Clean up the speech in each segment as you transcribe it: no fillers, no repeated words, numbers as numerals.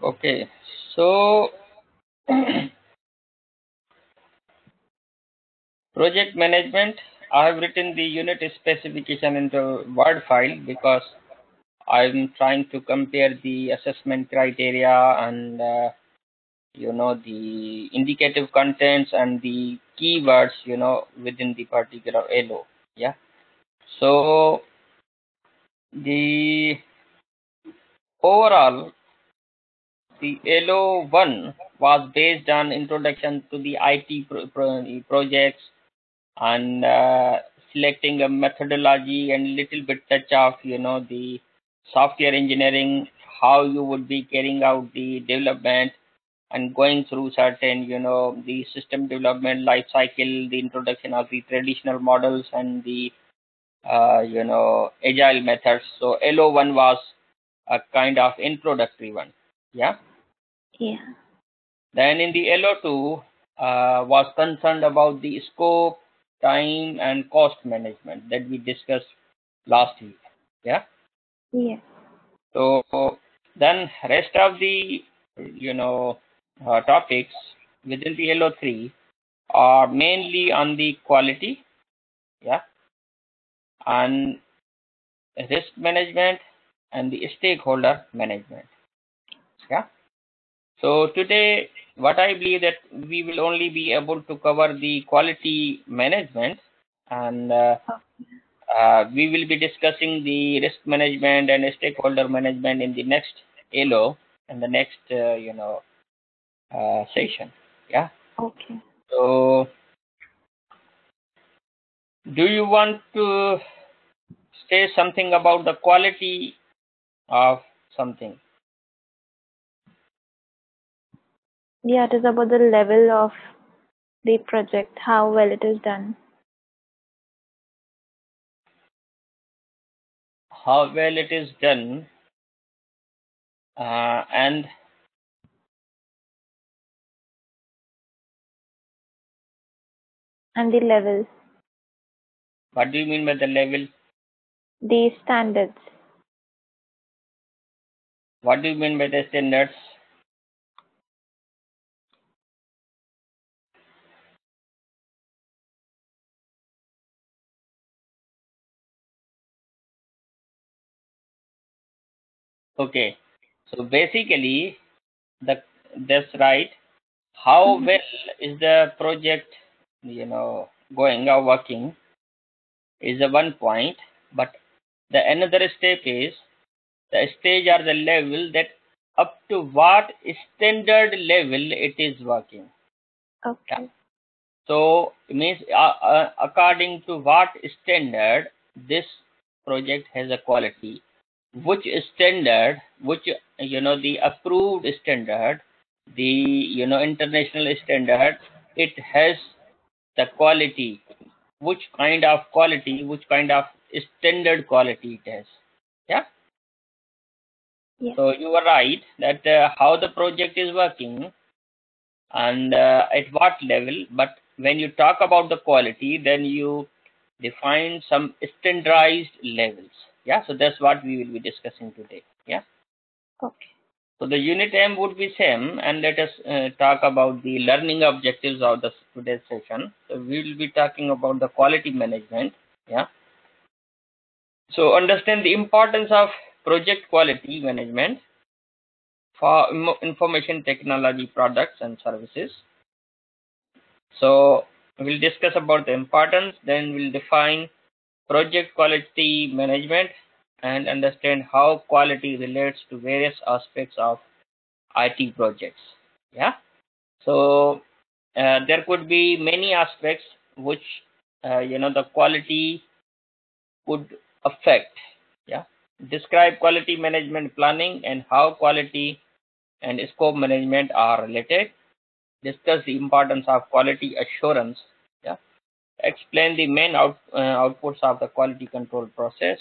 Okay, so project management, I have written the unit specification into Word file because I'm trying to compare the assessment criteria and the indicative contents and the keywords within the particular LO. Yeah. So the overall the LO1 was based on introduction to the IT projects and selecting a methodology and little bit touch of the software engineering, how you would be carrying out the development and going through certain the system development life cycle, the introduction of the traditional models and the agile methods. So LO1 was a kind of introductory one. Yeah. Yeah. Then in the LO2 was concerned about the scope, time, and cost management that we discussed last week. Yeah. Yeah. So then rest of the topics within the LO3 are mainly on the quality, yeah, and risk management and the stakeholder management. Yeah. So today, what I believe that we will only be able to cover the quality management, and we will be discussing the risk management and stakeholder management in the next LO and the next session. Yeah. Okay. So do you want to say something about the quality of something? Yeah, it is about the level of the project, how well it is done, How well it is done, and and the level, what do you mean by the level? the standards. What do you mean by the standards? Okay, so basically, the that's right. How Mhm. well is the project, going or working is the one point, but the another step is the stage or the level that up to what standard level it is working. Yeah. Okay. So it means according to what standard this project has a quality, which standard, which the approved standard, the international standard, it has the quality, which kind of quality, which kind of standard quality it has. Yeah. Yes. So you are right that how the project is working and at what level, but when you talk about the quality, then you define some standardized levels. Yeah, so that's what we will be discussing today. Yeah. Okay. So the unit M would be same, and let us talk about the learning objectives of the today's session. So we will be talking about the quality management. Yeah. So understand the importance of project quality management for information technology products and services. So we'll discuss about the importance, then we'll define project quality management and understand how quality relates to various aspects of IT projects. Yeah. So there could be many aspects which the quality could affect. Yeah. Describe quality management planning and how quality and scope management are related. Discuss the importance of quality assurance. Yeah. Explain the main outputs of the quality control process.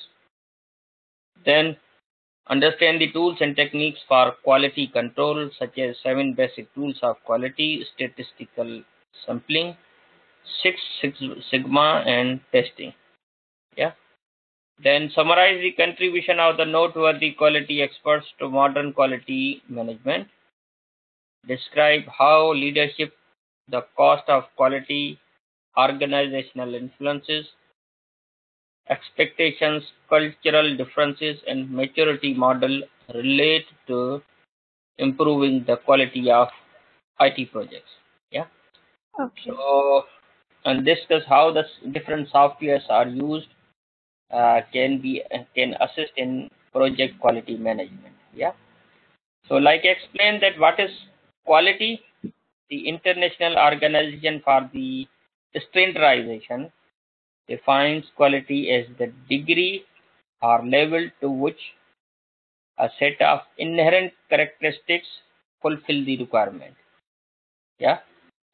Then understand the tools and techniques for quality control, such as 7 basic tools of quality, statistical sampling, Six Sigma, and testing. Yeah. Then summarize the contribution of the noteworthy quality experts to modern quality management. Describe how leadership, the cost of quality, organizational influences, expectations, cultural differences, and maturity model relate to improving the quality of IT projects. Yeah. Okay. So, and discuss how the different softwares are used can assist in project quality management. Yeah. So, like explain that what is quality. The International Organization for the Standardization defines quality as the degree or level to which a set of inherent characteristics fulfill the requirement. Yeah.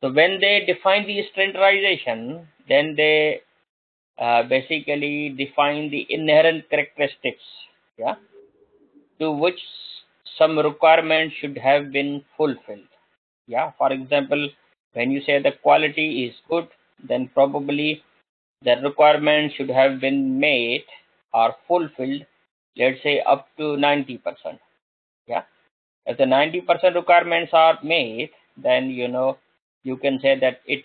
So when they define the standardization, then they basically define the inherent characteristics. Yeah. To which some requirements should have been fulfilled. Yeah. For example, when you say the quality is good, then probably the requirement should have been made or fulfilled, let's say up to 90%. Yeah. If the 90% requirements are made, then you can say that it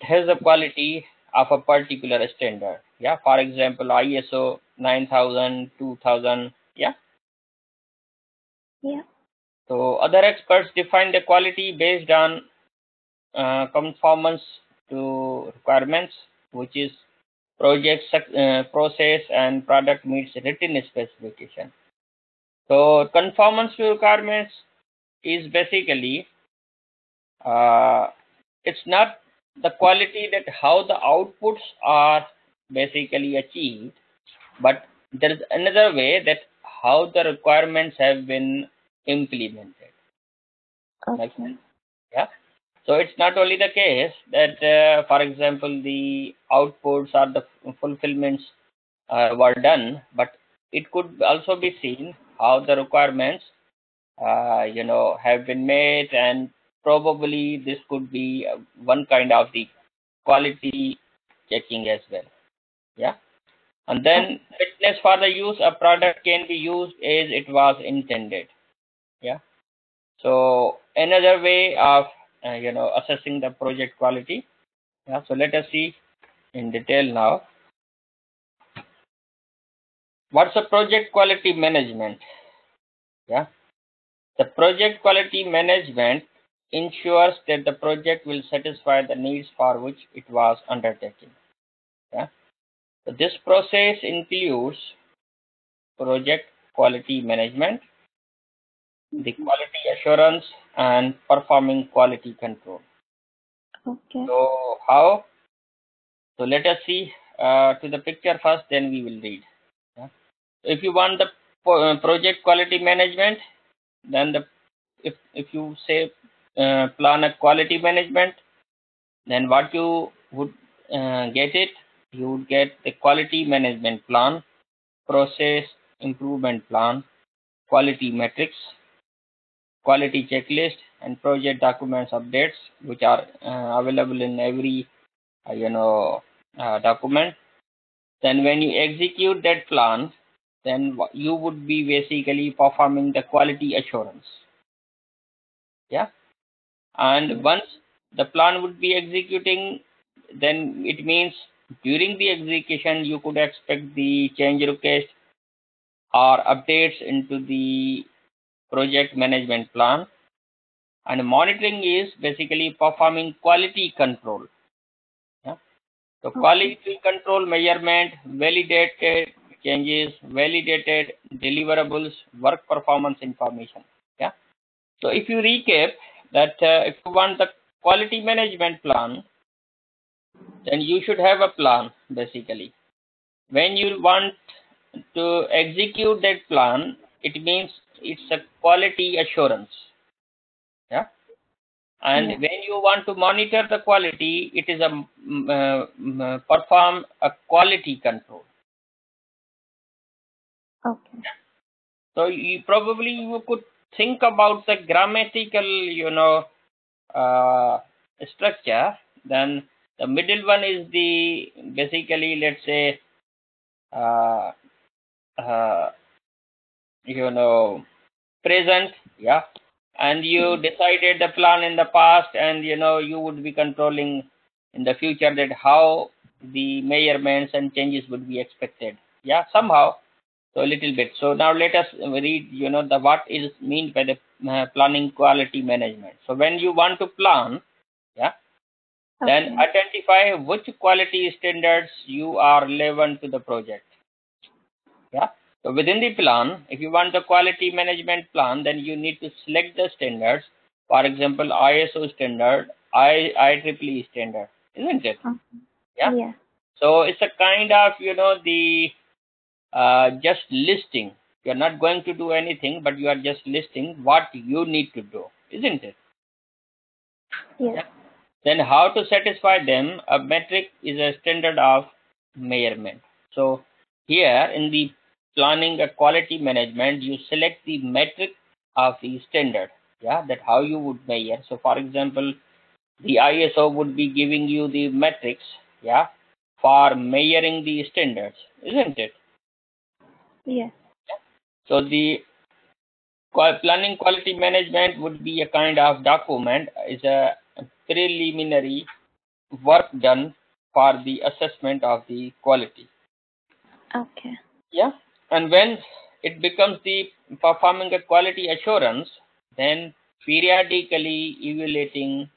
has a quality of a particular standard. Yeah. For example, ISO 9000, 2000. Yeah. Yeah. So other experts define the quality based on conformance to requirements, which is process and product meets written specification. So conformance to requirements is basically it's not the quality that how the outputs are basically achieved, but there is another way that how the requirements have been implemented. Makes Okay. sense? Yeah. So it's not only the case that, for example, the outputs or the fulfillments were done, but it could also be seen how the requirements, have been made, and probably this could be one kind of the quality checking as well. Yeah. And Oh, then fitness for the use, a product can be used as it was intended. Yeah. So another way of assessing the project quality. Yeah. So let us see in detail now. What's a project quality management? Yeah. The project quality management ensures that the project will satisfy the needs for which it was undertaken. Yeah. So this process includes project quality management, the quality assurance, and performing quality control. okay. So how? So let us see to the picture first, then we will read. Yeah. If you want the project quality management, then if you say plan a quality management, then what you would get it, you would get the quality management plan, process improvement plan, quality metrics, quality checklist, and project documents updates, which are available in every document. Then when you execute that plan, then you would be basically performing the quality assurance. Yeah. And Yeah. once the plan would be executing, then it means during the execution you could expect the change request or updates into the project management plan. And monitoring is basically performing quality control. Yeah. So Okay. quality control measurement, validated changes, validated deliverables, work performance information. Yeah. So if you recap that, if you want the quality management plan, then you should have a plan basically. When you want to execute that plan, it means it's a quality assurance. Yeah. And Yeah. when you want to monitor the quality, it is perform a quality control. Okay. So you could think about the grammatical uh, structure. Then The middle one is the basically, let's say, uh, uh, you know present, yeah, and you decided the plan in the past, and you would be controlling in the future that how the measurements and changes would be expected, yeah, somehow. So a little bit. So now let us read, the what is mean by the planning quality management. So when you want to plan, yeah, then Okay. identify which quality standards you are relevant to the project. Yeah. So within the plan, if you want the quality management plan, then you need to select the standards. For example, ISO standard, IEEE standard, isn't it? Okay. Yeah. Yeah. So it's a kind of, the just listing. You're not going to do anything, but you are just listing what you need to do, isn't it? Yes. Yeah. Then how to satisfy them? A metric is a standard of measurement. So here in the planning a quality management, you select the metric of the standard. Yeah, that how you would measure. So for example, the ISO would be giving you the metrics, yeah, for measuring the standards, isn't it? Yes. So the planning quality management would be a kind of document, is a preliminary work done for the assessment of the quality. Okay. Yeah. And when it becomes the performing a quality assurance, then periodically evaluating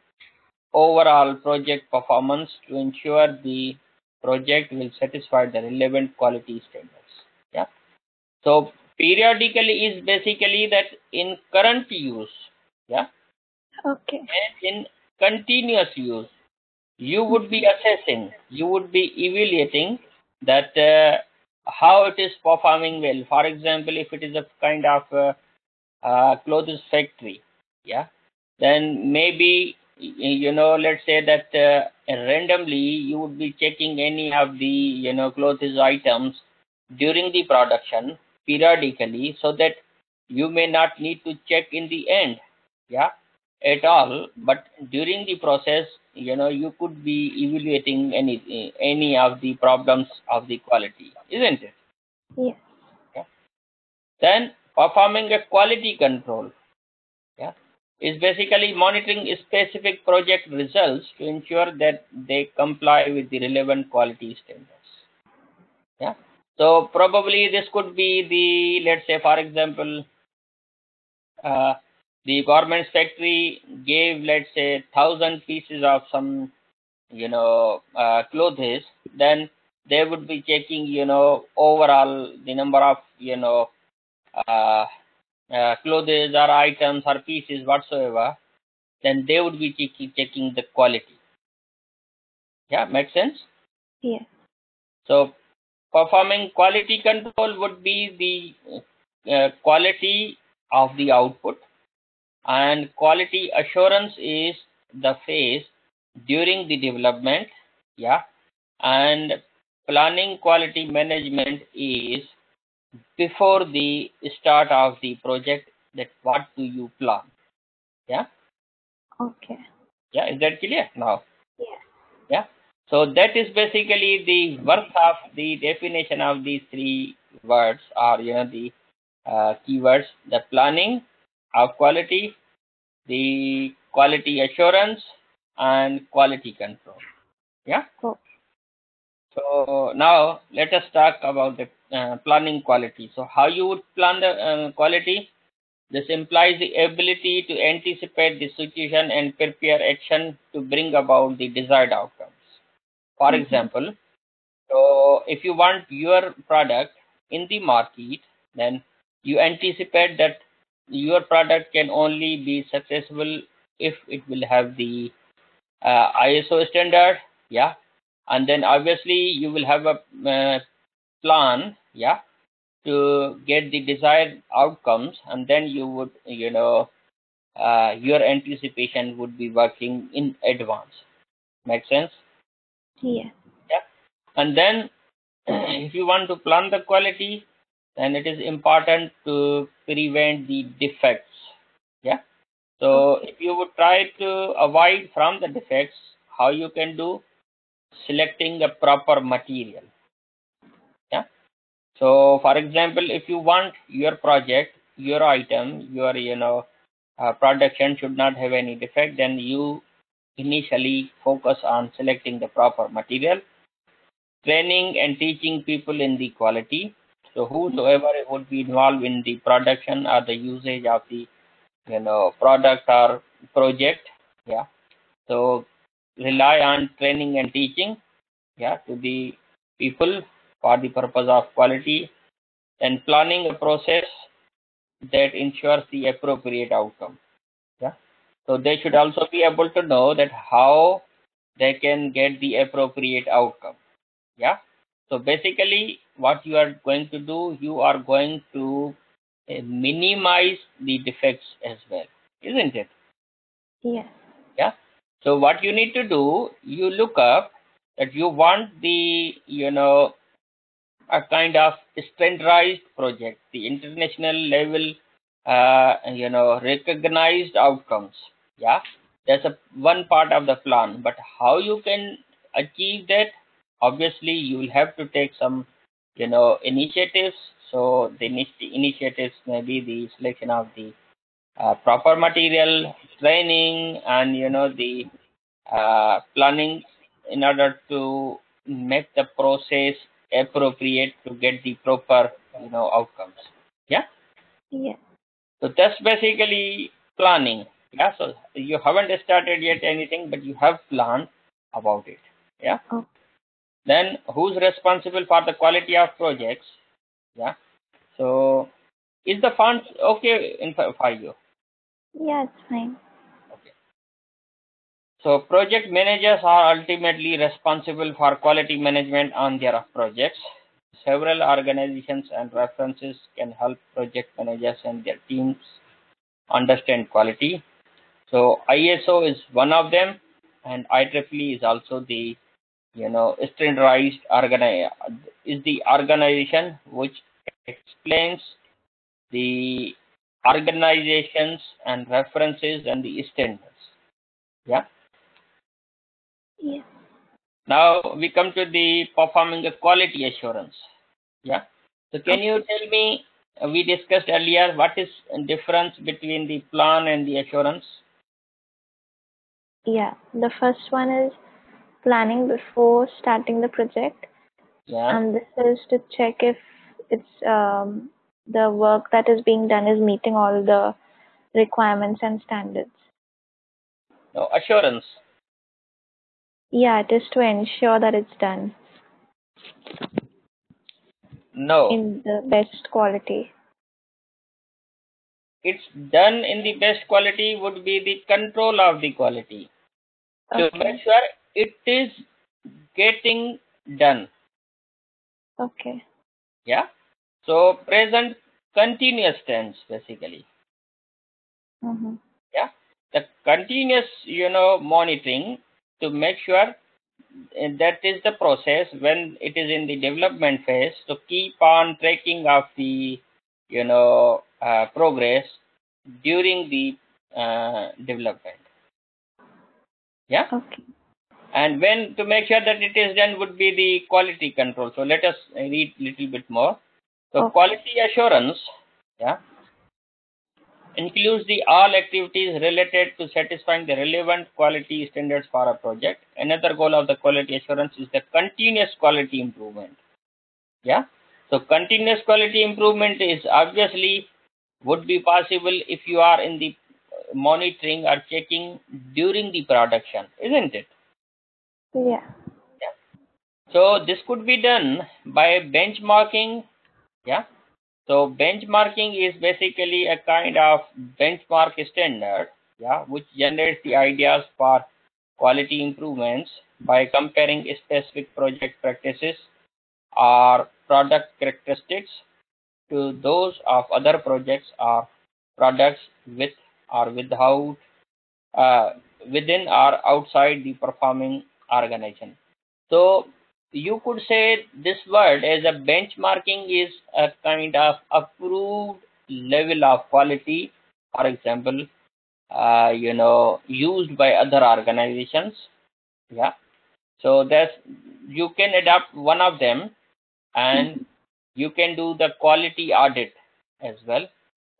overall project performance to ensure the project will satisfy the relevant quality standards. Yeah. So periodically is basically that in current use, yeah, Okay. and in continuous use, you would be Mhm. assessing, you would be evaluating that how it is performing well. For example, if it is a kind of clothes factory, yeah, then maybe let's say that randomly you would be checking any of the clothes items during the production periodically, so that you may not need to check in the end, yeah, at all, but during the process, you could be evaluating any of the problems of the quality, isn't it? Yes. Yeah. Then performing a quality control, yeah, is basically monitoring specific project results to ensure that they comply with the relevant quality standards. Yeah. So probably this could be the, let's say, for example, uh, the garments factory gave, let's say, 1,000 pieces of some clothes. Then they would be checking overall the number of uh, clothes or items or pieces whatsoever. Then they would be checking the quality. Yeah, makes sense. Yes. So performing quality control would be the quality of the output, and quality assurance is the phase during the development, yeah, and planning quality management is before the start of the project, that what do you plan, yeah. Okay. Yeah, is that clear now? Yes. Yeah. So that is basically the worth of the definition of these three words, or the keywords: the planning of quality, the quality assurance, and quality control. Yeah. Oh. So now let us talk about the planning quality. So how you would plan the quality? This implies the ability to anticipate the situation and prepare action to bring about the desired outcomes. For Mhm. example, so if you want your product in the market, then you anticipate that your product can only be successful if it will have the ISO standard, yeah, and then obviously you will have a plan, yeah, to get the desired outcomes, and then you would, your anticipation would be working in advance. Make sense? Yes. Yeah. And then if you want to plan the quality, then it is important to prevent the defects. Yeah. So Okay. if you would try to avoid from the defects, how you can do? selecting a proper material. Yeah. So, for example, if you want your project, your item, your production should not have any defect, then you initially focus on selecting the proper material, training and teaching people in the quality. So, whosoever would be involved in the production or the usage of the product or project, yeah. So, rely on training and teaching, yeah, to the people for the purpose of quality, and planning a process that ensures the appropriate outcome. Yeah. So they should also be able to know that how they can get the appropriate outcome. Yeah. So basically, what you are going to do, you are going to minimize the defects as well, isn't it? Yes. Yeah. So what you need to do, you look up that you want the a kind of standardized project, the international level, recognized outcomes. Yeah, that's a one part of the plan. But how you can achieve that? Obviously, you will have to take some, initiatives. So the initiatives may be the selection of the proper material, training, and the planning in order to make the process appropriate to get the proper outcomes. Yeah. Yes. So that's basically planning. Yeah. So you haven't started yet anything, but you have planned about it. Yeah. Oh, Then who's responsible for the quality of projects? Yeah. So is the funds okay for you? yeah, it's fine. Okay. So project managers are ultimately responsible for quality management on their projects. Several organizations and references can help project managers and their teams understand quality. So ISO is one of them, and IEEE is also the standardized is the organization which explains the organizations and references and the standards. Yeah. Yes. Now we come to the performing a quality assurance. Yeah. So can Okay. you tell me, we discussed earlier, what is the difference between the plan and the assurance? Yeah. The first one is planning before starting the project, Yeah. and this is to check if the work that is being done is meeting all the requirements and standards. No, assurance. Yeah, it is to ensure that it's done No, in the best quality. it's done in the best quality would be the control of the quality to make Okay. sure it is getting done. Okay. Yeah. So present continuous tense basically. Mm-hmm. Yeah. The continuous monitoring to make sure that is the process when it is in the development phase, to keep on tracking of the progress during the development. Yeah. Okay. And when to make sure that it is done would be the quality control. So let us read little bit more. So Okay. quality assurance, yeah, includes the all activities related to satisfying the relevant quality standards for a project. Another goal of the quality assurance is the continuous quality improvement. Yeah. So continuous quality improvement is obviously would be possible if you are in the monitoring or checking during the production, isn't it? Yeah. Yeah. So this could be done by benchmarking. Yeah. So benchmarking is basically a kind of benchmark standard, yeah, which generates the ideas for quality improvements by comparing specific project practices or product characteristics to those of other projects or products with or without uh, within or outside the performing organization. So you could say this word as a benchmarking is a kind of approved level of quality, for example, used by other organizations. Yeah. So you can adopt one of them, and you can do the quality audit as well.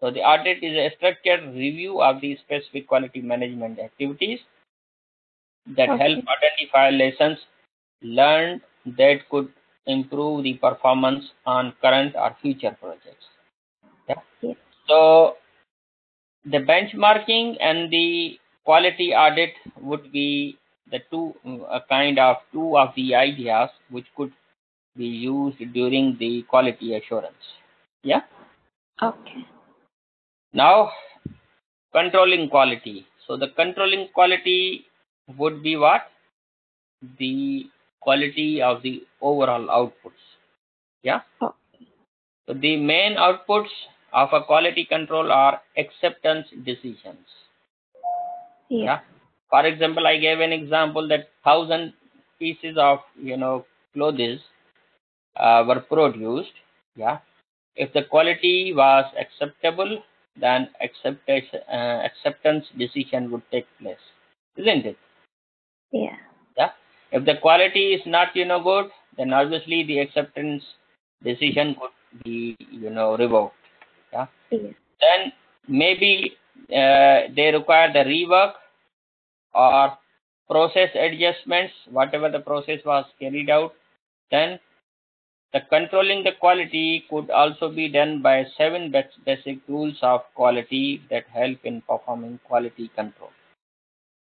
So the audit is a structured review of the specific quality management activities that help Okay. identify lessons learned that could improve the performance on current or future projects. Yeah. Yes. So the benchmarking and the quality audit would be the two of the ideas which could be used during the quality assurance. Yeah. Okay. Now, controlling quality. So the controlling quality would be what? The quality of the overall outputs. Yeah. Oh, So the main outputs of a quality control are acceptance decisions. yeah. Yeah. For example, I gave an example that 1,000 pieces of clothes were produced. Yeah. If the quality was acceptable, then acceptance decision would take place, isn't it? Yeah. Yeah. If the quality is not good, then obviously the acceptance decision could be revoked. Yeah. Yes. Then maybe they require the rework or process adjustments, whatever the process was carried out. Then the controlling the quality could also be done by 7 basic rules of quality that help in performing quality control.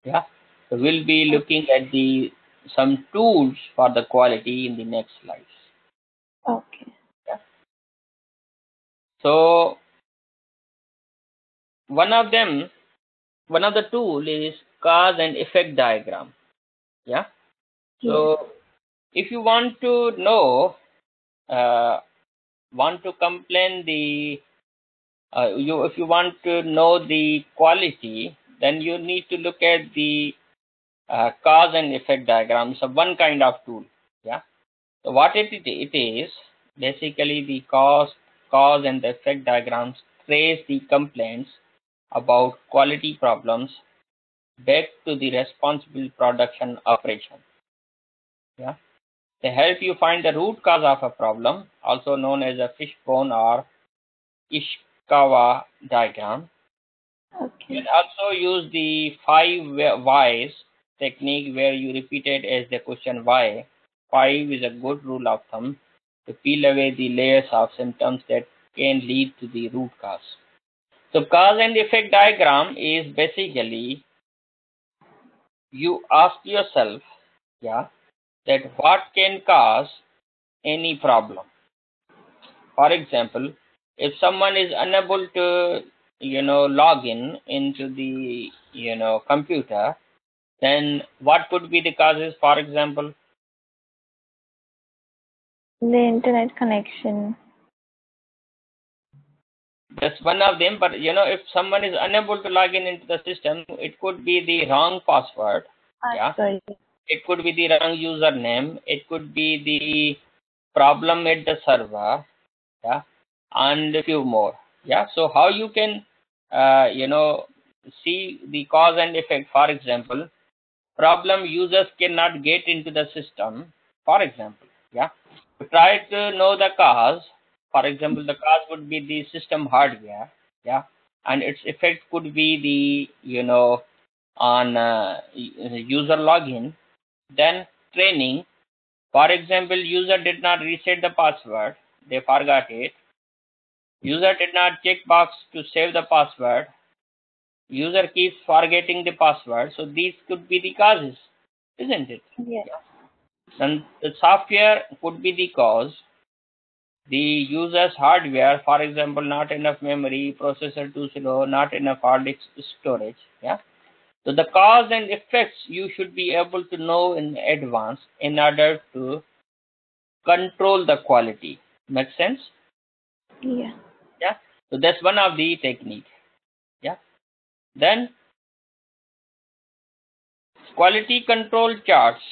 Yeah. So we'll be looking at the some tools for the quality in the next slides. Okay. Yeah. So one of the tool is cause and effect diagram. Yeah. Yes. So if you want to know, uh, want to complain the you if you want to know the quality, then you need to look at the cause and effect diagram. So one kind of tool. Yeah. So what it is basically the cause and the effect diagrams trace the complaints about quality problems back to the responsible production operation. Yeah. They help you find the root cause of a problem, also known as a fishbone or Ishikawa diagram. You Okay. can also use the 5 whys technique where you repeat it as the question why. 5 is a good rule of thumb to peel away the layers of symptoms that can lead to the root cause. So cause and effect diagram is basically you ask yourself, yeah, that what can cause any problem. For example, if someone is unable to log in into the computer, then what could be the causes? For example, The internet connection. that's one of them. But if someone is unable to log in into the system, it could be the wrong password. Yeah. Sorry. It could be the wrong username. It could be the problem at the server. Yeah. And a few more. Yeah. So how you can see the cause and effect? For example, problem users cannot get into the system. For example, yeah. To try to know the cause, for example, the cause would be the system hardware. Yeah. And its effect could be the on user login. Then training. For example, user did not reset the password, they forgot it. User did not check box to save the password. User keeps forgetting the password. So these could be the causes, isn't it? Yes. Yeah. Then the software could be the cause. The user's hardware, for example, not enough memory, processor too slow, not enough hard disk storage. Yeah. So the cause and effects you should be able to know in advance in order to control the quality. Make sense? Yeah. Yeah. So that's one of the technique. Yeah. Then quality control charts.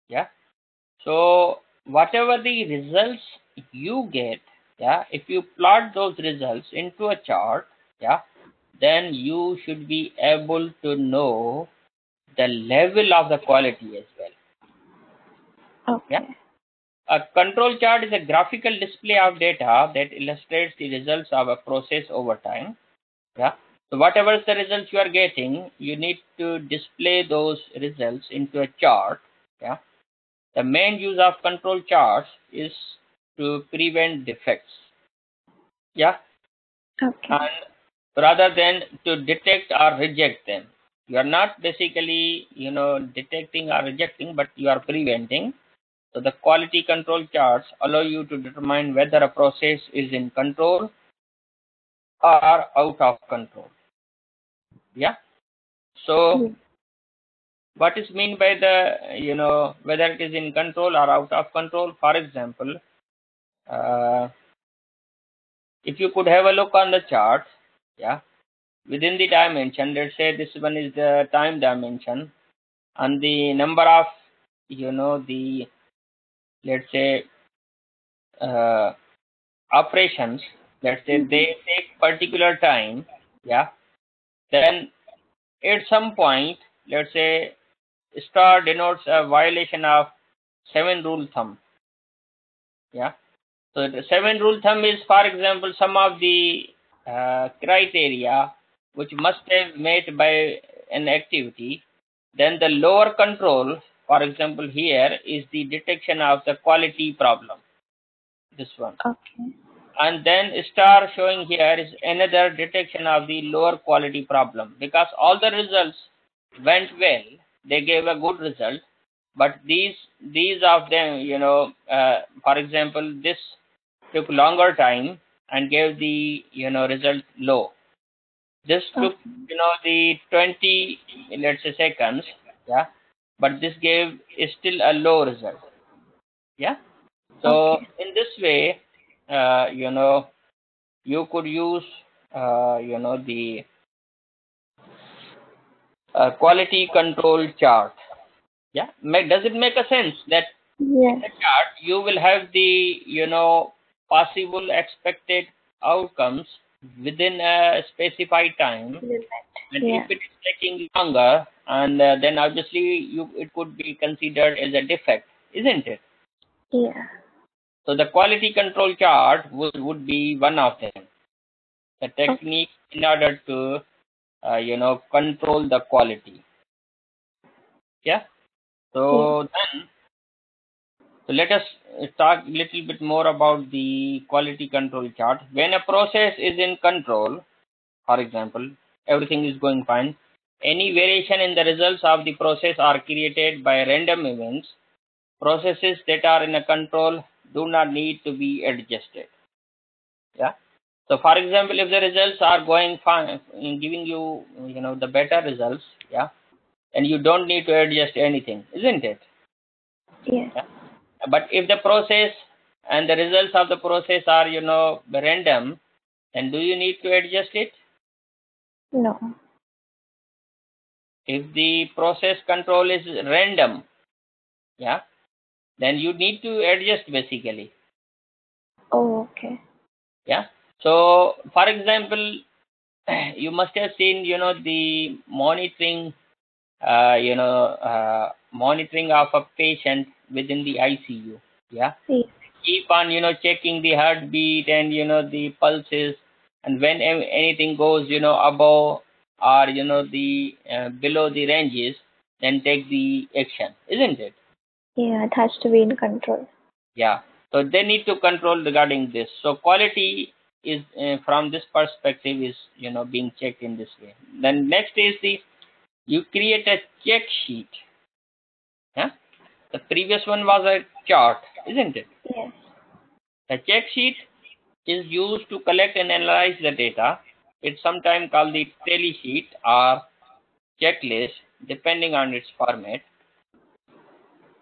Yeah. So whatever the results you get, yeah, if you plot those results into a chart, yeah, then you should be able to know the level of the quality as well. Yeah. Okay. A control chart is a graphical display of data that illustrates the results of a process over time. Yeah. So whatever is the results you are getting, you need to display those results into a chart. Yeah. The main use of control charts is to prevent defects. Yeah. Okay. And rather than to detect or reject them. You are not basically, detecting or rejecting, but you are preventing. So the quality control charts allow you to determine whether a process is in control or out of control. Yeah. So Yeah. what is mean by the, whether it is in control or out of control? For example, uh, if you could have a look on the chart, yeah, within the dimension, let's say this one is the time dimension, and the number of, the, let's say, uh, operations, let's say Mhm. they take particular time, yeah, then at some point, let's say star denotes a violation of 7 rule thumb. Yeah. So the 7 rule thumb is, for example, some of the criteria which must have met by an activity. Then the lower control, for example, here is the detection of the quality problem. This one. Okay. And then star showing here is another detection of the lower quality problem, because all the results went well, they gave a good result, but these of them, for example, this took longer time and gave the, result low. This took, Okay. the 20, let's say, seconds, yeah, but this gave is still a low result. Yeah. So Okay. in this way, you could use, the quality control chart. Yeah. Does it make a sense that in Yes. the chart you will have the, possible expected outcomes within a specified time, Limit. and if Yeah. it is taking longer, and then obviously it could be considered as a defect, isn't it? Yeah. So the quality control chart would be one of them, the Okay. technique in order to, control the quality. Yeah. Yeah. So then, so let us talk a little bit more about the quality control chart. When a process is in control, for example, everything is going fine, any variation in the results of the process are created by random events. Processes that are in a control do not need to be adjusted. Yeah. So for example, if the results are going fine, in giving you, the better results, yeah, and you don't need to adjust anything, isn't it? Yes. Yeah. But if the process and the results of the process are, random, then do you need to adjust it? No. If the process control is random, yeah, then you need to adjust basically. Oh, okay. Yeah. So for example, you must have seen, the monitoring, monitoring of a patient within the ICU. Yeah. Yes. Keep on, checking the heartbeat and, the pulses, and when anything goes, above or, the below the ranges, then take the action, isn't it? Yeah, it has to be in control. Yeah. So they need to control regarding this. So quality is, from this perspective, is, being checked in this way. Then next is the, you create a check sheet. Yeah. The previous one was a chart, isn't it? Yes. The check sheet is used to collect and analyze the data. It's sometimes called the tally sheet or checklist, depending on its format.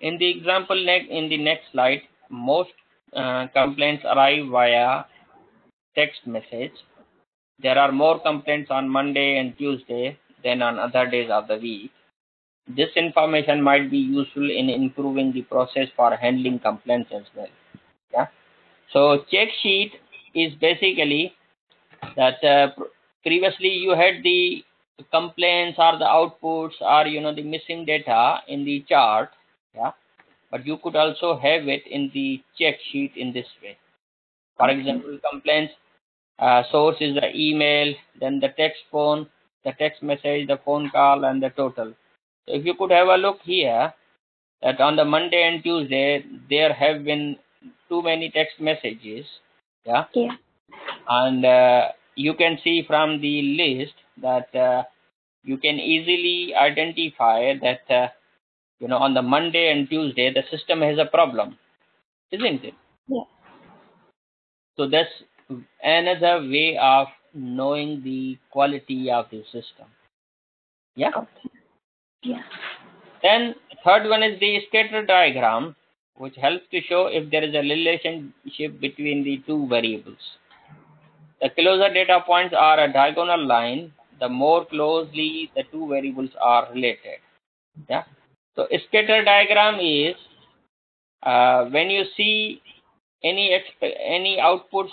In the example in the next slide, most complaints arrive via text message. There are more complaints on Monday and Tuesday than on other days of the week. This information might be useful in improving the process for handling complaints as well. Yeah. So check sheet is basically that, previously you had the complaints or the outputs or, the missing data in the chart. Yeah. but you could also have it in the check sheet in this way. For example, complaints source is the email, then the text message, the phone call, and the total. So if you could have a look here, that on the Monday and Tuesday there have been too many text messages, yeah, Yeah. and you can see from the list that you can easily identify that on the Monday and Tuesday the system has a problem, isn't it? Yeah. So that's another way of knowing the quality of the system. Yeah. Okay. Yeah. Then third one is the scatter diagram, which helps to show if there is a relationship between the two variables. The closer data points are a diagonal line, the more closely the two variables are related. Yeah. So scatter diagram is when you see any outputs,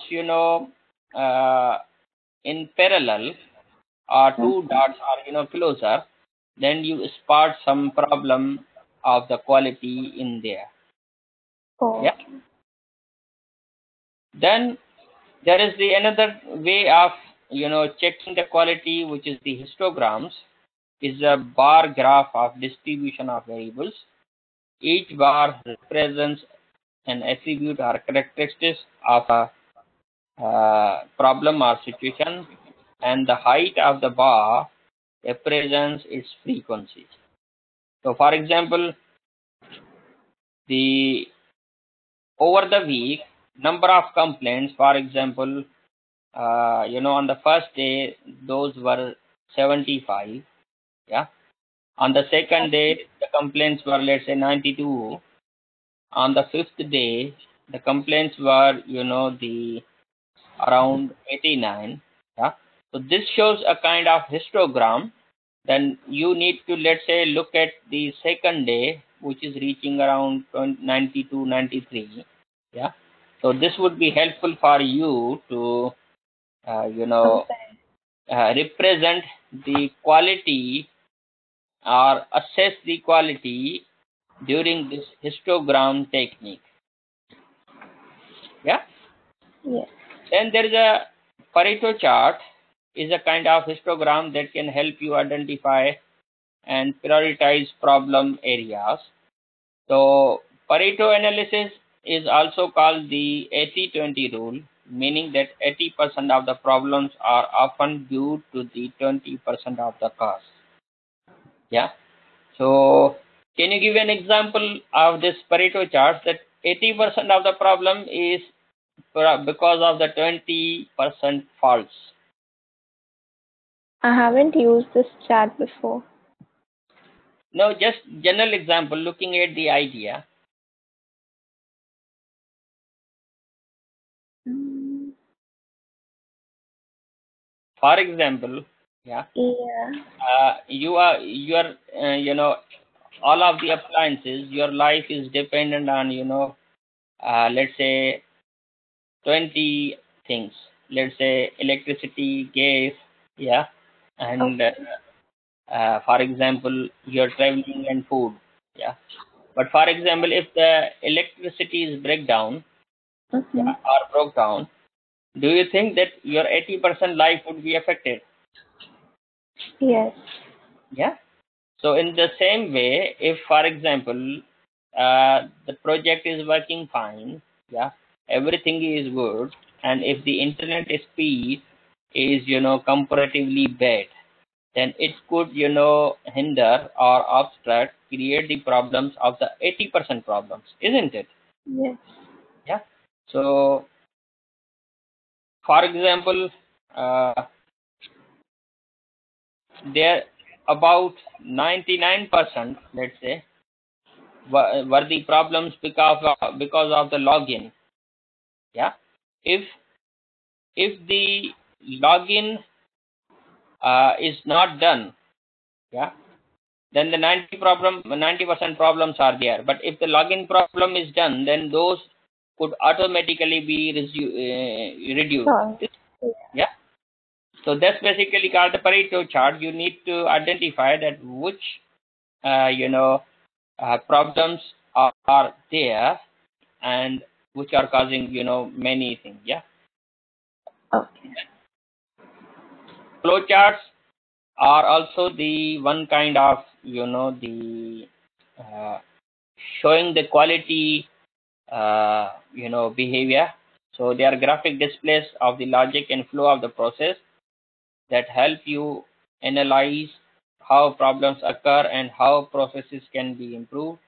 in parallel, or two dots are closer, then you spot some problem of the quality in there. Oh, Yeah. Then there is the another way of checking the quality, which is the histograms, is a bar graph of distribution of variables. Each bar represents an attribute or characteristics of a problem or situation, and the height of the bar represents its frequency. So, for example, the over the week number of complaints, for example, on the first day those were 75. Yeah. On the second day the complaints were, let's say, 92. On the fifth day the complaints were the around 89. Yeah. So this shows a kind of histogram. Then you need to, let's say, look at the second day, which is reaching around 92, 93. Yeah. So this would be helpful for you to represent the quality or assess the quality during this histogram technique. Yeah. yes. Then there is a Pareto chart, is a kind of histogram that can help you identify and prioritize problem areas. So Pareto analysis is also called the 80-20 rule, meaning that 80% of the problems are often due to the 20% of the cause. Yeah. So can you give an example of this Pareto chart, that 80% of the problem is because of the 20% faults? I haven't used this chat before. No, just general example, looking at the idea. Mm, For example, yeah, yeah. you are all of the appliances. Your life is dependent on let's say 20 things. Let's say electricity, gas, yeah, and Okay. for example, you're traveling and food, yeah. But for example, if the electricity is breakdown, Mm-hmm. yeah, or broke down, do you think that your 80% life would be affected? Yes. Yeah. So in the same way, if for example the project is working fine, yeah, everything is good, and if the internet speed is comparatively bad, then it could hinder or obstruct, create the problems of the 80% problems, isn't it? Yes. Yeah. So for example, uh, there about 99%, let's say, were the problems because of the login. Yeah. If if the login is not done, yeah, then the 90% problems are there. But if the login problem is done, then those could automatically be reduced. Sorry. Yeah. Yeah. So that's basically called the Pareto chart. You need to identify that which uh, you know problems are there and which are causing many things. Yeah. Okay. Flowcharts are also the one kind of the uh, showing the quality behavior. So they are graphic displays of the logic and flow of the process that help you analyze how problems occur and how processes can be improved.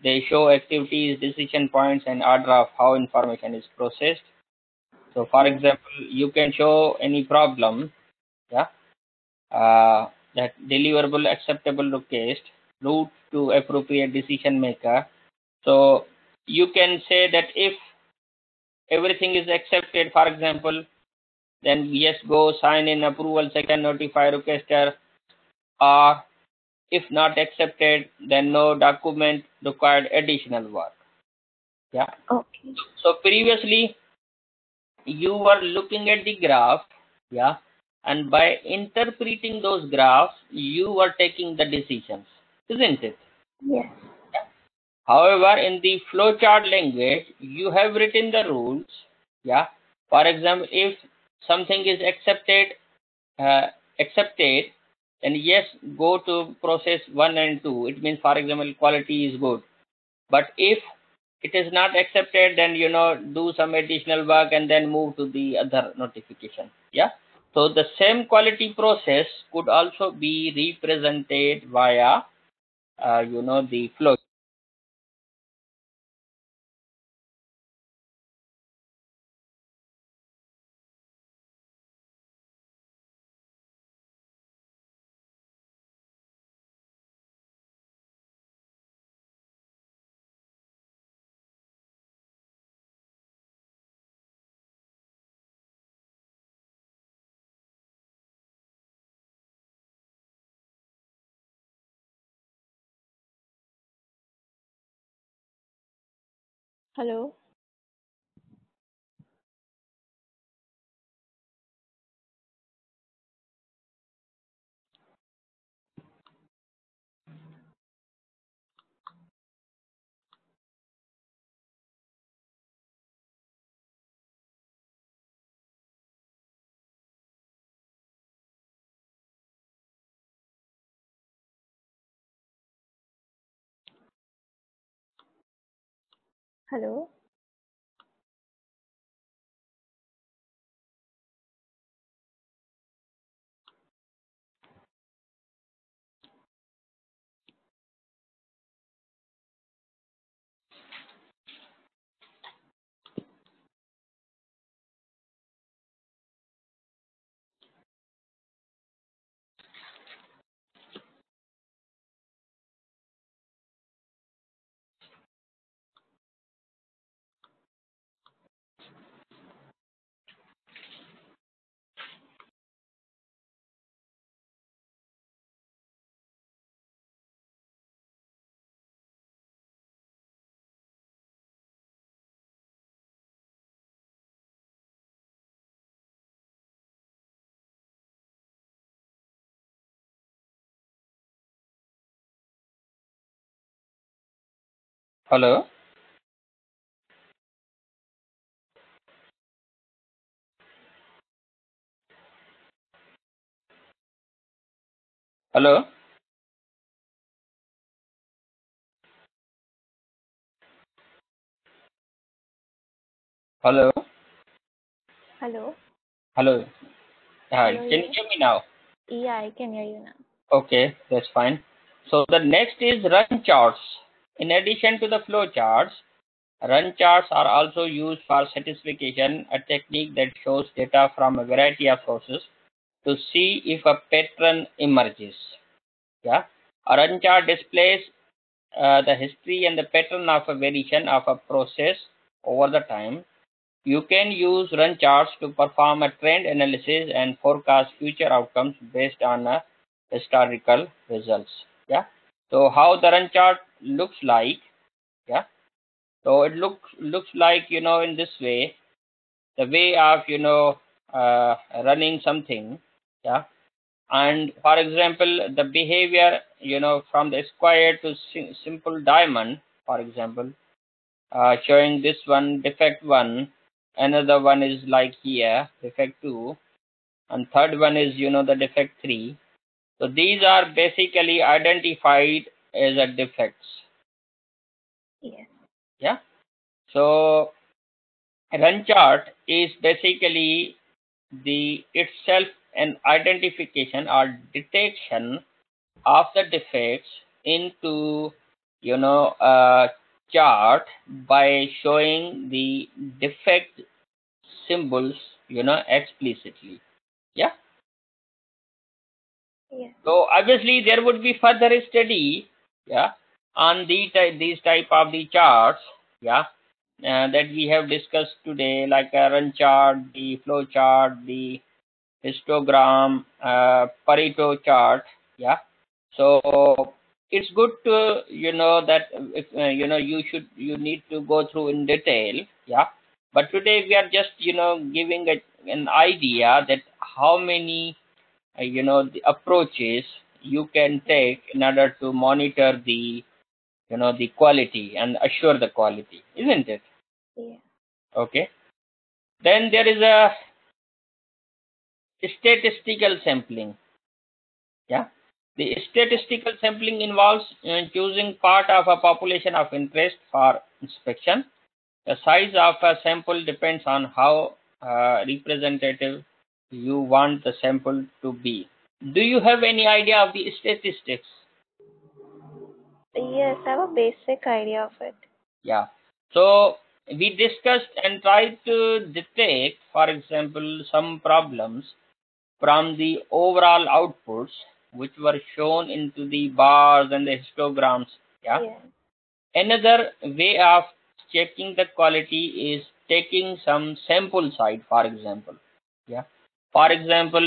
They show activities, decision points, and order of how information is processed. So, for Yes. example, you can show any problem, yeah, that deliverable, acceptable request, route to appropriate decision maker. So, you can say that if everything is accepted, for example, then yes, go sign in approval, second notify requester, or if not accepted, then no document required additional work. Yeah. Okay. So previously you were looking at the graph, yeah, and by interpreting those graphs, you were taking the decisions, isn't it? Yes. However, in the flowchart language, you have written the rules, yeah. For example, if something is uh, accepted, then yes, go to process one and two. It means, for example, quality is good. But if it is not accepted, then do some additional work and then move to the other notification. Yeah. So the same quality process could also be represented via the flow. Hello. Hello. Hello. Hello. Hello. Hello. Hello. Hi. Hello. Can you Yes. hear me now? Yeah, I can hear you now. Okay, that's fine. So the next is run charts. In addition to the flow charts, run charts are also used for satisfaction, a technique that shows data from a variety of sources to see if a pattern emerges. Yeah, a run chart displays the history and the pattern of a variation of a process over the time. You can use run charts to perform a trend analysis and forecast future outcomes based on historical results. Yeah. So how the run chart looks like? Yeah. So it looks like in this way, the way of running something. Yeah. And for example, the behavior from the square to simple diamond. for example, showing this one defect 1, another one is like here defect 2, and third one is the defect 3. So these are basically identified as a defects. Yes. Yeah. So run chart is basically the itself an identification or detection of the defects into a chart by showing the defect symbols explicitly. Yeah. Yes. So obviously there would be further study, yeah, on these type of the charts, yeah, that we have discussed today, like a run chart, the flow chart, the histogram, Pareto chart, yeah. So it's good to that if you need to go through in detail, yeah. But today we are just giving an idea that how many the approaches you can take in order to monitor the the quality and assure the quality, isn't it? Yeah. Okay. Then there is a statistical sampling. Yeah. The statistical sampling involves choosing part of a population of interest for inspection. The size of a sample depends on how representative you want the sample to be. Do you have any idea of the statistics? Yes, I have a basic idea of it. Yeah. So we discussed and tried to detect, for example, some problems from the overall outputs which were shown into the bars and the histograms. Yeah. Yeah. Another way of checking the quality is taking some sample side, for example. Yeah. For example,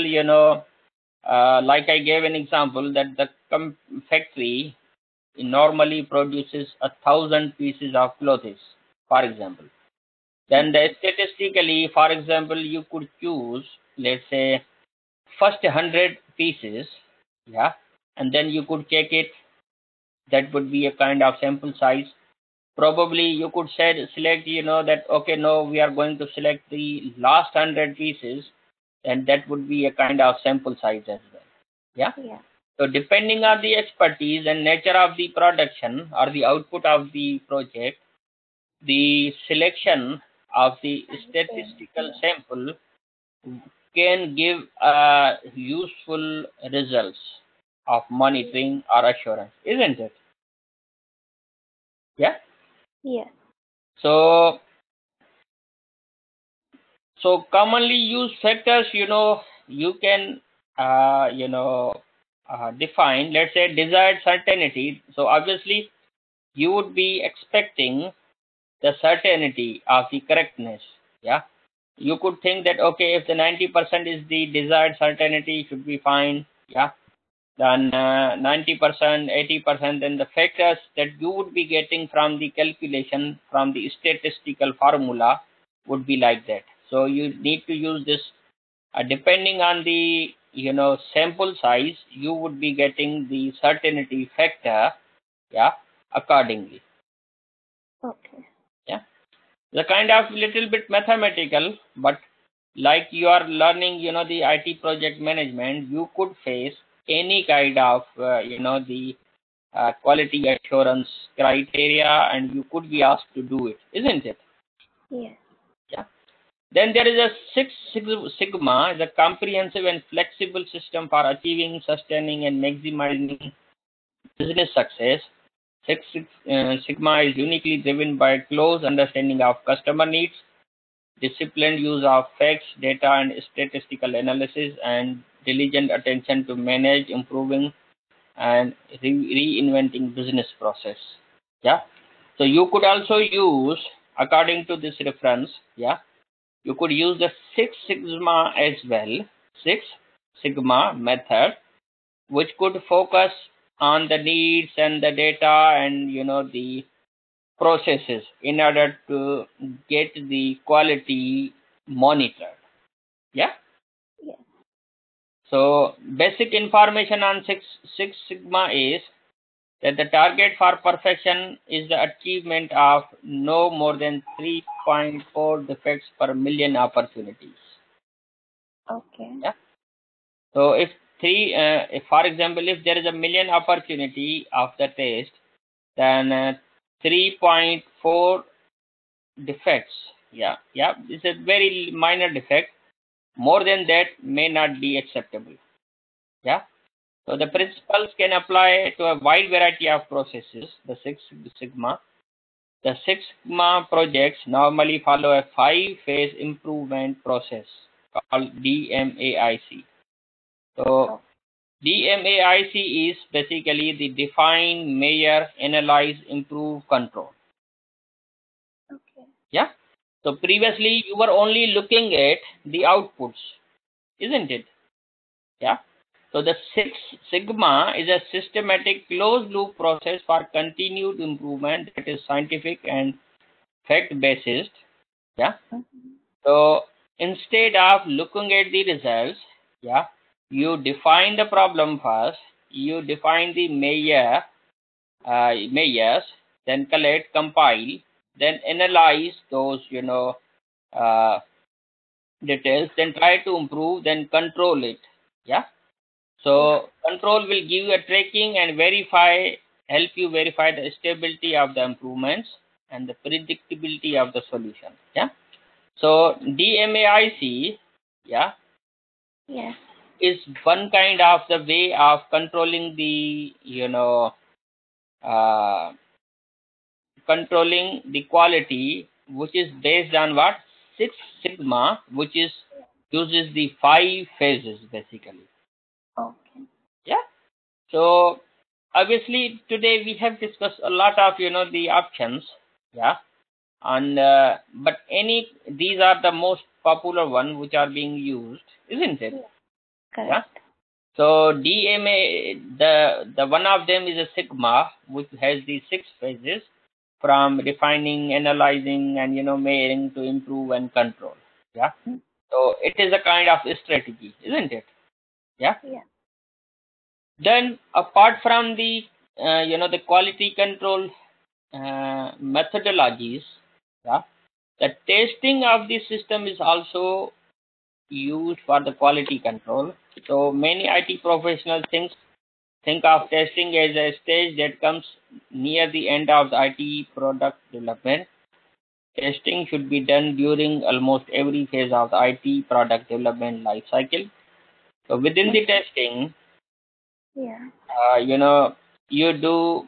like I gave an example that the factory normally produces 1,000 pieces of clothes, for example. Then statistically, for example, you could choose, let's say, first 100 pieces, yeah, and then you could check it. That would be a kind of sample size. Probably you could select, that okay, no, we are going to select the last 100 pieces, and that would be a kind of sample size as well. Yeah. Yeah. So depending on the expertise and nature of the production or the output of the project, the selection of the statistical Yeah. sample can give useful results of monitoring or assurance, isn't it? Yeah. Yes. So commonly used factors, you can define. Let's say desired certainty. So obviously you would be expecting the certainty of the correctness. Yeah. You could think that okay, if the 90% is the desired certainty, should be fine. Yeah. Then 90%, 80%, then the factors that you would be getting from the calculation from the statistical formula would be like that. So you need to use this depending on the sample size, you would be getting the certainty factor, yeah, accordingly. Okay. Yeah. The kind of little bit mathematical, but like you are learning, the IT project management, you could face any kind of, the quality assurance criteria, and you could be asked to do it, isn't it? Yes. Yeah. Then there is a Sigma, the comprehensive and flexible system for achieving, sustaining, and maximizing business success. Sigma is uniquely driven by close understanding of customer needs, disciplined use of facts, data, and statistical analysis, and diligent attention to manage, improving, and reinventing business process. Yeah. So you could also use, according to this reference, yeah, you could use the Six Sigma as well. Six Sigma method, which could focus on the needs and the data and the processes in order to get the quality monitored. Yeah. Yes. So basic information on Six Sigma is that the target for perfection is the achievement of no more than 3.4 defects per million opportunities. Okay. Yeah. So if for example, if there is a million opportunity of the test, then 3.4 defects. Yeah, it's a very minor defect. More than that may not be acceptable. Yeah. So the principles can apply to a wide variety of processes. The Six Sigma. The Six Sigma projects normally follow a five-phase improvement process called DMAIC. So DMAIC is basically the define, measure, analyze, improve, control. Okay. Yeah. So previously you were only looking at the outputs, isn't it? Yeah. So the Six Sigma is a systematic closed loop process for continued improvement that is scientific and fact based. Yeah. Mm-hmm. So instead of looking at the results, yeah, you define the problem first, you define the measures, then collect, compile, then analyze those, uh, details, then try to improve, then control it. Yeah. Yeah. So control will give you a tracking and help you verify the stability of the improvements and the predictability of the solution. Yeah. So DMAIC, yeah, Yes. is one kind of the way of controlling the, uh, controlling the quality, which is based on what? Six Sigma, which is uses the five phases basically. Okay. Yeah. So obviously today we have discussed a lot of the options. Yeah. And but any these are the most popular one which are being used, isn't it? Yeah. Yeah. Correct. So DMA, the one of them is a Sigma, which has the six phases from defining, analyzing, and measuring to improve and control. Yeah. Mm. So it is a kind of strategy, isn't it? Yeah. Yeah. Then apart from the the quality control methodologies, yeah, the testing of the system is also used for the quality control. So many IT professionals think of testing as a stage that comes near the end of the IT product development. Testing should be done during almost every phase of the IT product development life cycle. So within the testing, Yeah. you do,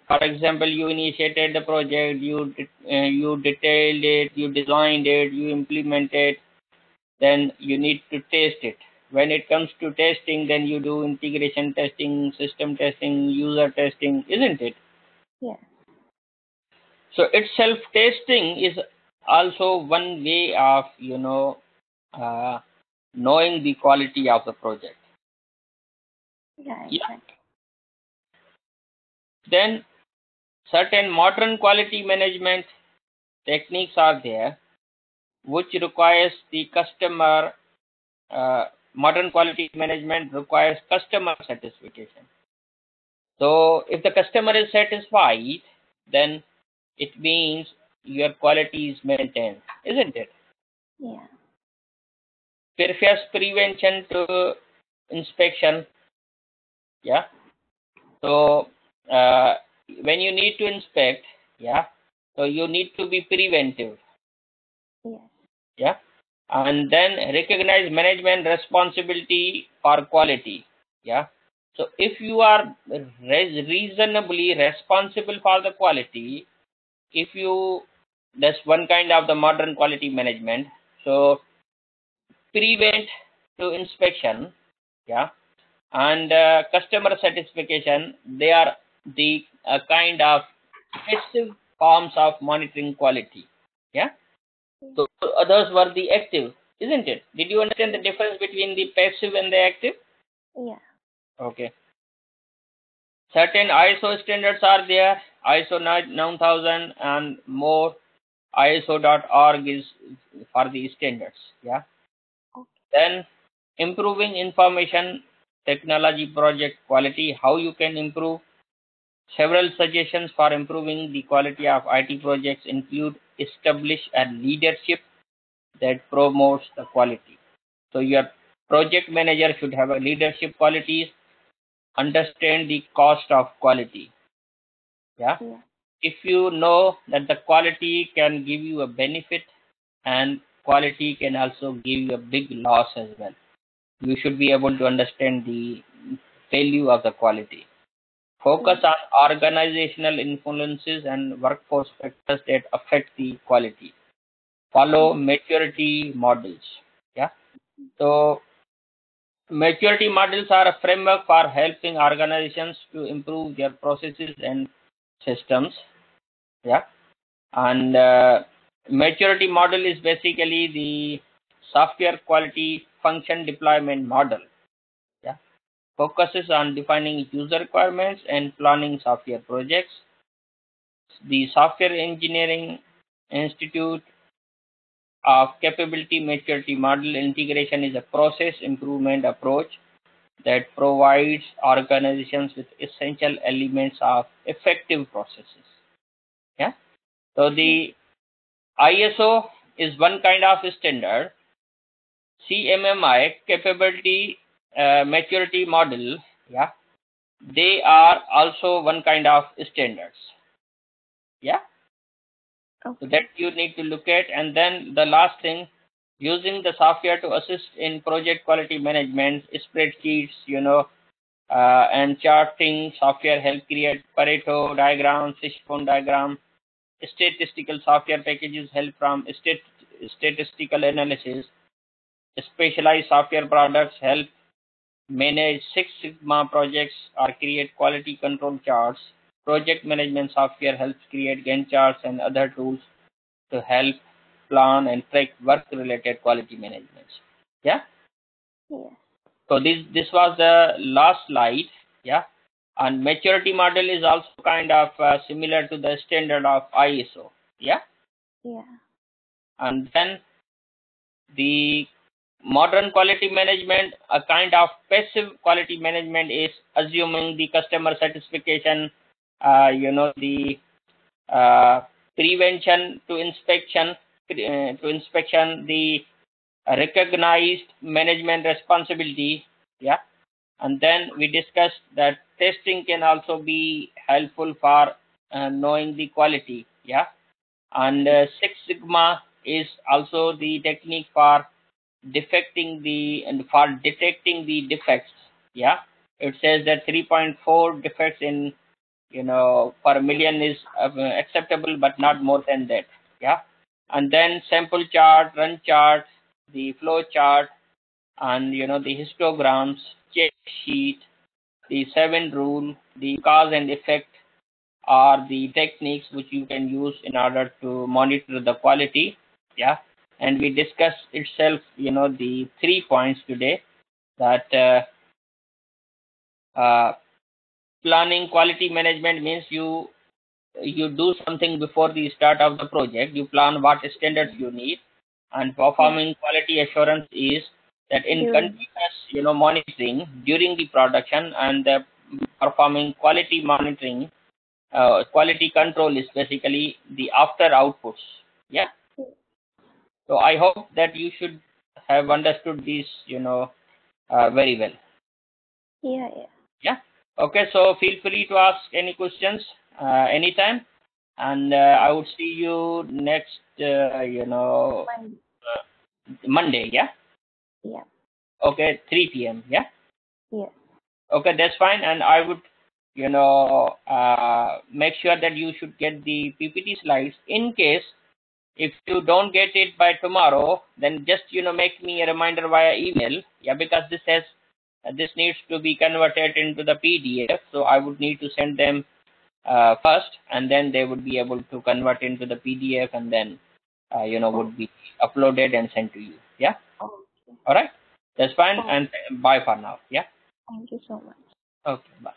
for example, you initiated the project, you detailed it, you designed it, you implemented, then you need to test it. When it comes to testing, then you do integration testing, system testing, user testing, isn't it? Yeah. So itself testing is also one way of uh, knowing the quality of the project. Yeah. Yeah. Exactly. Then certain modern quality management techniques are there, which requires the customer. Modern quality management requires customer satisfaction. So if the customer is satisfied, then it means your quality is maintained, isn't it? Yeah. Previous prevention to inspection. Yeah. So uh, when you need to inspect, yeah, so you need to be preventive. Yes. Yeah. And then recognize management responsibility for quality. Yeah. So if you are reasonably responsible for the quality, if you that's one kind of the modern quality management. So prevent to inspection, yeah, and customer satisfaction, they are the kind of passive forms of monitoring quality. Yeah. So others were the active, isn't it? Did you understand the difference between the passive and the active? Yeah. Okay. Certain ISO standards are there, ISO 9000 and more. ISO.org is for the standards. Yeah. Okay. Then improving information technology project quality, how you can improve. Several suggestions for improving the quality of IT projects include establish a leadership that promotes the quality. So your project manager should have a leadership qualities, understand the cost of quality. Yeah. Yeah. If you know that the quality can give you a benefit and quality can also give you a big loss as well, you should be able to understand the value of the quality. Focus Yeah. on organizational influences and workforce factors that affect the quality. Follow Yeah. maturity models. Yeah. So maturity models are a framework for helping organizations to improve their processes and systems. Yeah. And maturity model is basically the software quality function deployment model. Yeah. Focuses on defining user requirements and planning software projects. The Software Engineering Institute of Capability Maturity Model Integration is a process improvement approach that provides organizations with essential elements of effective processes. Yeah. So Yeah. the ISO is one kind of standard. CMMI, capability maturity model, yeah, they are also one kind of standards. Yeah. So that Okay. you need to look at. And then the last thing, using the software to assist in project quality management, spreadsheets, and charting software help create Pareto diagrams, fishbone diagram. Statistical software packages help from statistical analysis. Specialized software products help manage Six Sigma projects or create quality control charts. Project management software helps create Gantt charts and other tools to help plan and track work-related quality management. Yeah. Yeah. So this was the last slide. Yeah. And maturity model is also kind of similar to the standard of ISO. Yeah. Yeah. And then the modern quality management, a kind of passive quality management, is assuming the customer satisfaction, the uh, prevention to inspection, the recognized management responsibility. Yeah. And then we discussed that testing can also be helpful for knowing the quality. Yeah. And Six Sigma is also the technique for detecting the defects. Yeah. It says that 3.4 defects in per million is acceptable, but not more than that. Yeah. And then sample chart, run chart, the flow chart, and the histograms, check sheet, the 7 rule, the cause and effect are the techniques which you can use in order to monitor the quality. Yeah. And we discussed itself the 3 points today, that uh, planning quality management means you do something before the start of the project. You plan what standards you need, and Yeah. performing quality assurance is that in During. continuous monitoring during the production, and performing quality monitoring, quality control is basically the after outputs. Yeah. So I hope that you should have understood this very well. Yeah. Yeah. Yeah. Okay, so feel free to ask any questions anytime, and I would see you next, Monday. Monday. Yeah. Yeah. Okay, 3 p.m. Yeah. Yes. Okay, that's fine. And I would, make sure that you should get the PPT slides. In case if you don't get it by tomorrow, then just make me a reminder via email. Yeah, because this needs to be converted into the PDF. So I would need to send them first, and then they would be able to convert into the PDF, and then Oh. would be uploaded and sent to you. Yeah. Okay. All right. That's fine. Oh. And bye for now. Yeah. Thank you so much. Okay. Bye.